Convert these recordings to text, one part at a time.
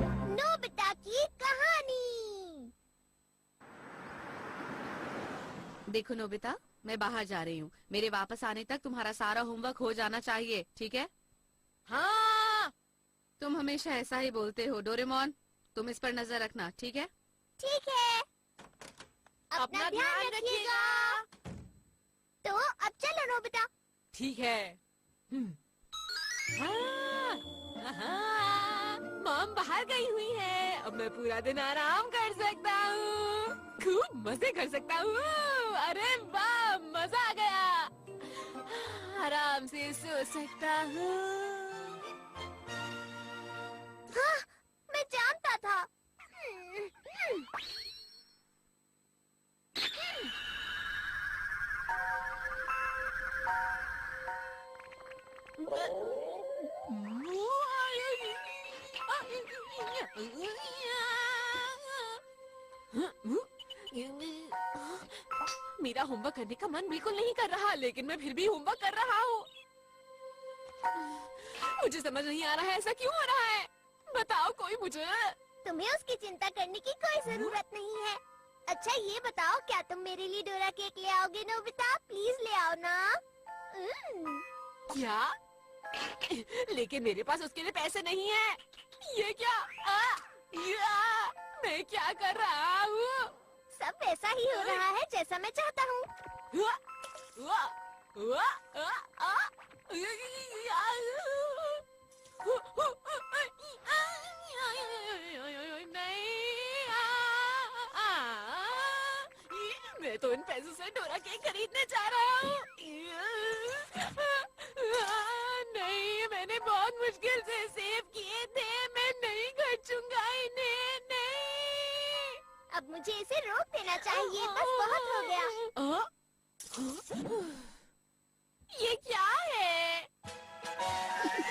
Nobita की कहानी। देखो नोबिता, मैं बाहर जा रही हूँ। मेरे वापस आने तक तुम्हारा सारा होमवर्क हो जाना चाहिए, ठीक है? हाँ। तुम हमेशा ऐसा ही बोलते हो। डोरेमोन, तुम इस पर नजर रखना, ठीक है? ठीक है, अपना ध्यान रखिएगा। तो अब चलो नोबिता। ठीक है। मॉम बाहर गई हुई है, अब मैं पूरा दिन आराम कर सकता हूँ, खूब मजे कर सकता हूँ। अरे वाह, मजा आ गया। आराम से सो सकता हूँ। हाँ, मैं जानता था। मेरा होमवर्क करने का मन बिल्कुल नहीं कर रहा, लेकिन मैं फिर भी होमवर्क कर रहा हूँ। मुझे समझ नहीं आ रहा है ऐसा क्यों हो रहा है। बताओ कोई मुझे। तुम्हें उसकी चिंता करने की कोई जरूरत नहीं है। अच्छा ये बताओ, क्या तुम मेरे लिए डोरा केक ले आओगे नोबिता? प्लीज ले आओ ना। क्या? लेकिन मेरे पास उसके लिए पैसे नहीं है। ये क्या? मैं क्या कर रहा हूँ? सब वैसा ही हो रहा है जैसा मैं चाहता हूँ। मैं तो इन पैसों से डोरा केक खरीदने जा रहा हूँ। नहीं, मैंने बहुत मुश्किल से सेव किए थे, मैं नहीं खर्चूंगा इन्हें। नहीं, अब मुझे इसे रोक देना चाहिए, बस बहुत हो गया। ये क्या है?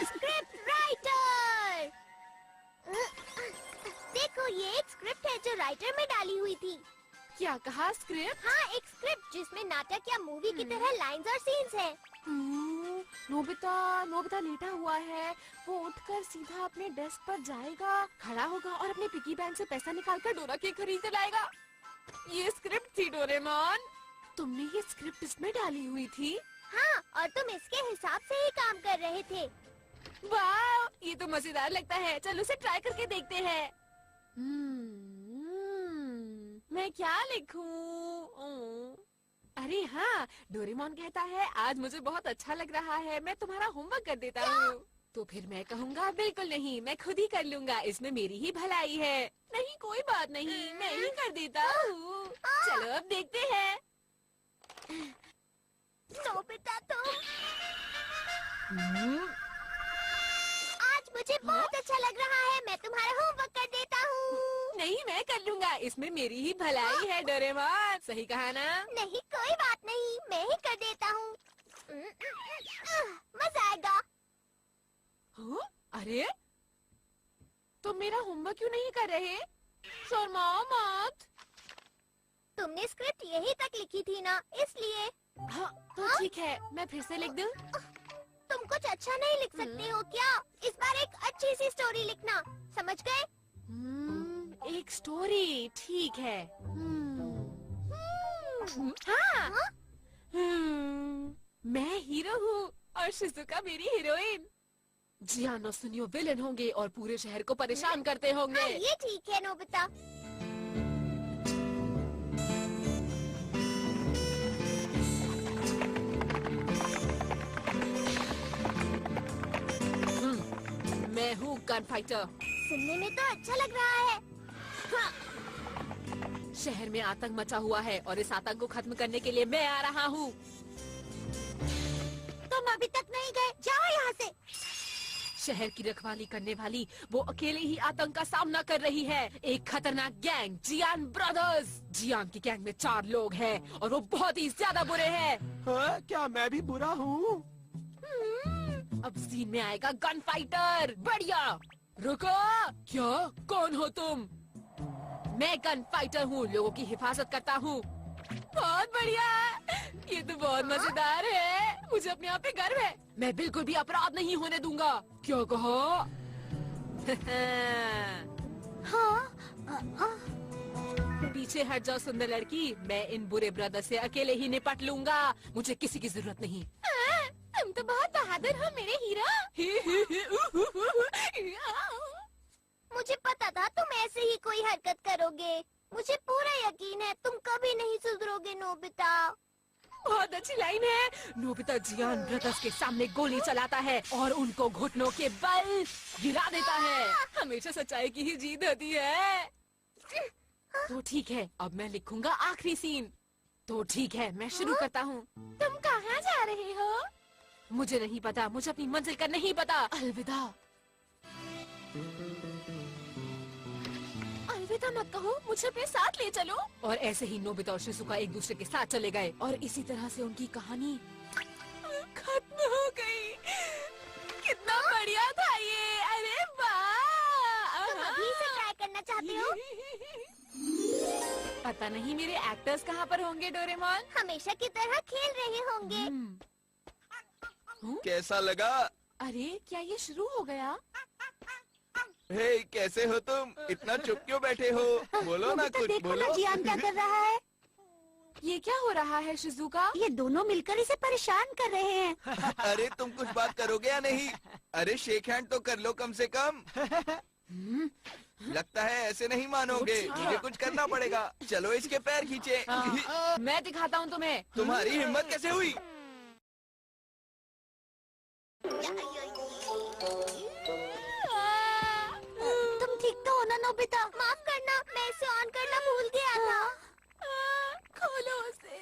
Script writer. देखो, ये एक स्क्रिप्ट है जो राइटर में डाली हुई थी। क्या कहा? स्क्रिप्ट? हाँ, एक स्क्रिप्ट जिसमें नाटक या मूवी की तरह लाइंस और सीन्स हैं। नोबिता लेटा हुआ है। वो उठकर सीधा अपने डेस्क पर जाएगा, खड़ा होगा और अपने पिगी बैंक से पैसा निकालकर डोरा केक खरीद कर लाएगा। ये स्क्रिप्ट थी डोरेमोन। तुमने ये स्क्रिप्ट इसमें डाली हुई थी? हाँ, और तुम इसके हिसाब से ही काम कर रहे थे। वाह, ये तो मजेदार लगता है। चलो उसे ट्राई करके देखते हैं। मैं क्या लिखूं? अरे हाँ, डोरेमोन कहता है आज मुझे बहुत अच्छा लग रहा है, मैं तुम्हारा होमवर्क कर देता हूँ। तो फिर मैं कहूँगा बिल्कुल नहीं, मैं खुद ही कर लूँगा, इसमें मेरी ही भलाई है। नहीं, कोई बात नहीं, मैं ही कर देता हूँ। चलो अब देखते हैं। नोबिता तुम। आज मुझे बहुत अच्छा लग रहा है, मैं तुम्हारा होमवर्क कर देता हूँ। नहीं, मैं कर लूँगा, इसमें मेरी ही भलाई है डोरेमोन। सही कहा ना? नहीं, कोई बात नहीं, मैं ही कर देता हूँ। मजा आएगा। अरे, तुम मेरा होमवर्क क्यों नहीं कर रहे? शर्माओ मत। तुमने स्क्रिप्ट यही तक लिखी थी ना, इसलिए। हाँ, तो ठीक है, मैं फिर से लिख दूं? तुम कुछ अच्छा नहीं लिख सकते हो क्या? इस बार एक अच्छी सी स्टोरी लिखना, समझ गए? एक स्टोरी, ठीक है। हाँ। मैं हीरो हूँ और शिजुका मेरी हीरोइन। जियान और सुनियो विलेन होंगे और पूरे शहर को परेशान करते होंगे। हाँ, ये ठीक है नोबिता। मैं हूँ गन फाइटर। सुनने में तो अच्छा लग रहा है। हाँ। शहर में आतंक मचा हुआ है और इस आतंक को खत्म करने के लिए मैं आ रहा हूँ। तुम अभी तक नहीं गए, जाओ यहाँ से। शहर की रखवाली करने वाली वो अकेले ही आतंक का सामना कर रही है। एक खतरनाक गैंग, जियान ब्रदर्स। जियान की गैंग में 4 लोग हैं और वो बहुत ही ज्यादा बुरे हैं। हाँ, क्या मैं भी बुरा हूँ? अब सीन में आएगा गन फाइटर। बढ़िया। रुको, क्या? कौन हो तुम? मैं गन फाइटर हूँ, लोगों की हिफाजत करता हूँ। बहुत बढ़िया, ये तो बहुत मजेदार है। मुझे अपने आप पे गर्व है। मैं बिल्कुल भी अपराध नहीं होने दूंगा। क्या कहा? हाँ, पीछे हट जाओ सुंदर लड़की, मैं इन बुरे ब्रदर से अकेले ही निपट लूंगा, मुझे किसी की जरूरत नहीं। तुम तो बहुत बहादुर हो मेरे हीरो। मुझे पता था तुम ऐसे ही कोई हरकत करोगे। मुझे पूरा यकीन है तुम कभी नहीं सुधरोगे नोबिता। बहुत अच्छी लाइन है। नोबिता जियान ब्रदर्स के सामने गोली चलाता है और उनको घुटनों के बल गिरा देता है। हमेशा सच्चाई की ही जीत होती है। तो ठीक है, अब मैं लिखूंगा आखिरी सीन। तो ठीक है, मैं शुरू करता हूँ। तुम कहाँ जा रहे हो? मुझे नहीं पता, मुझे अपनी मंजिल का नहीं पता। अलविदा। अलविदा मत कहो, मुझे अपने साथ ले चलो। और ऐसे ही नोबिता और शिजुका एक दूसरे के साथ चले गए और इसी तरह से उनकी कहानी खत्म हो गई। कितना बढ़िया था ये, अरे वाह। तुम अभी से ट्राई करना चाहते हो? पता नहीं मेरे एक्टर्स कहाँ पर होंगे डोरेमोन। हमेशा की तरह खेल रहे होंगे। कैसा लगा? अरे क्या ये शुरू हो गया? हे, कैसे हो तुम? इतना चुप क्यों बैठे हो? बोलो ना कुछ, बोलो। जियान क्या कर रहा है? ये क्या हो रहा है शिजुका? ये दोनों मिलकर इसे परेशान कर रहे हैं। अरे तुम कुछ बात करोगे या नहीं? अरे शेक हैंड तो कर लो कम से कम। लगता है ऐसे नहीं मानोगे, मुझे कुछ करना पड़ेगा। चलो इसके पैर खींचे। मैं दिखाता हूँ तुम्हें। तुम्हारी हिम्मत कैसे हुई? तुम ठीक तो हो ना नोबिता? माफ करना, मैं इसे ऑन करना भूल गया था। खोलो उसे।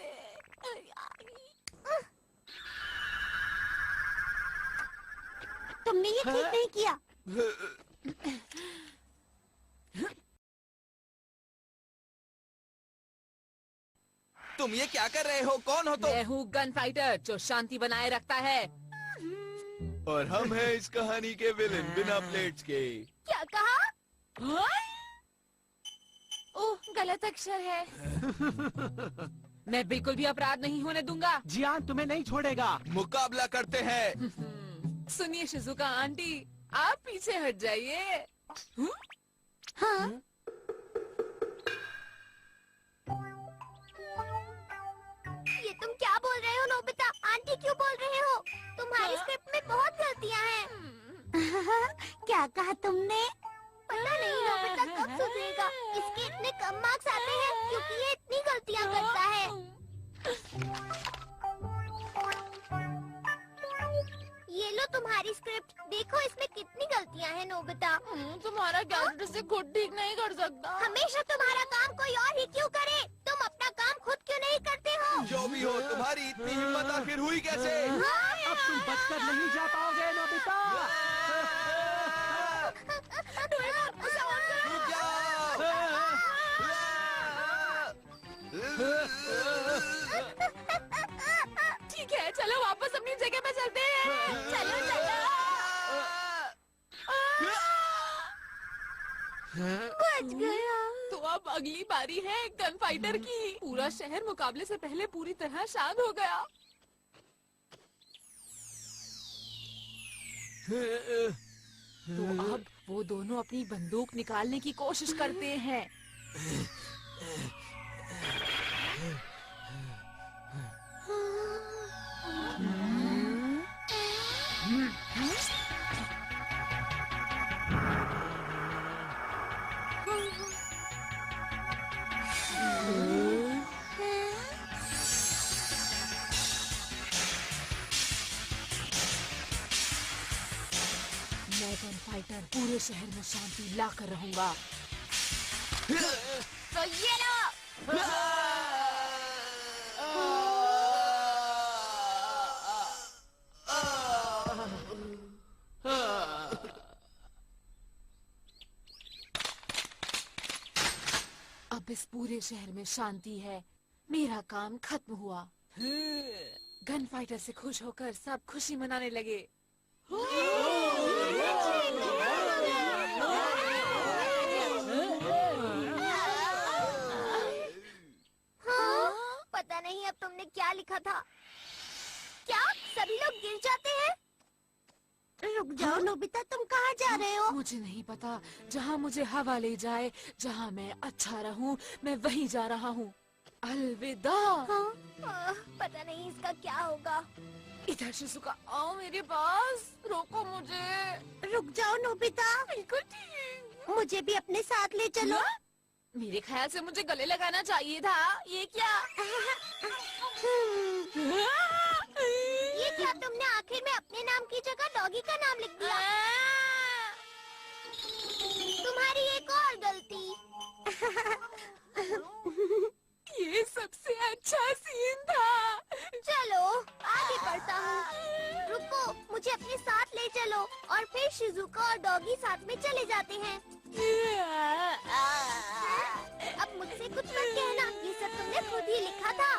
तुमने ये ठीक नहीं किया। तुम ये क्या कर रहे हो? कौन हो तुम? मैं हूँ गन फाइटर जो शांति बनाए रखता है। और हम हैं इस कहानी के विलेन बिना प्लेट्स के। क्या कहा? ओह, गलत अक्षर है। मैं बिल्कुल भी अपराध नहीं होने दूंगा। जियान तुम्हें नहीं छोड़ेगा। मुकाबला करते हैं। सुनिए शिजुका आंटी, आप पीछे हट जाइए। हाँ? ये तुम क्या बोल रहे हो नोबिता? आंटी क्यों बोल रहे हो? तुम्हारी स्क्रिप्ट में बहुत गलतियाँ हैं। क्या कहा तुमने? पता नहीं नोबिता कब सुधरेगा। इसके इतने कम मार्क्स आते हैं क्योंकि ये इतनी गलतियाँ करता है। ये लो तुम्हारी स्क्रिप्ट। देखो इसमें कितनी गलतियाँ हैं नोबिता। तुम्हारा कैरेक्टर से खुद ठीक नहीं कर सकता। हमेशा तुम्हारा काम कोई और ही क्यों करे? तुम अपना काम खुद क्यों नहीं करते हो? जो भी हो, तुम्हारी इतनी हिम्मत आखिर हुई कैसे? अब तुम बचकर नहीं जा पाओगे नोबिता। रुक जाओ। ठीक है, चलो वापस अपनी जगह पे चलते हैं। चलो चलो। बच गया। तो अब अगली बारी है गन फाइटर की। पूरा शहर मुकाबले से पहले पूरी तरह शांत हो गया। तो अब वो दोनों अपनी बंदूक निकालने की कोशिश करते हैं। मैं गन फाइटर पूरे शहर में शांति ला कर रहूंगा। तो ये लो। अब इस पूरे शहर में शांति है। मेरा काम खत्म हुआ। गन फाइटर से खुश होकर सब खुशी मनाने लगे। हाँ? पता नहीं अब तुमने क्या लिखा था। क्या सभी लोग गिर जाते हैं? रुक जाओ नोबिता, तुम कहाँ जा रहे हो? मुझे नहीं पता, जहाँ मुझे हवा ले जाए, जहाँ मैं अच्छा रहूँ, मैं वहीं जा रहा हूँ। अलविदा। हाँ? पता नहीं इसका क्या होगा। इधर शिजुका, आओ मेरे पास, रोको मुझे। रुक जाओ नोबिता, बिल्कुल ठीक। मुझे भी अपने साथ ले चलो। हाँ? मेरे ख्याल से मुझे गले लगाना चाहिए था। ये क्या? ये क्या तुमने आखिर में अपने नाम की जगह डॉगी का नाम लिख दिया? तुम्हारी एक और गलती। ये सबसे अच्छा सीन था। चलो आगे बढ़ता हूँ। रुको, मुझे अपने साथ ले चलो और फिर शिजुका और डॉगी साथ में चले जाते हैं। अब मुझसे कुछ मत कहना, ये सब तुमने खुद ही लिखा था।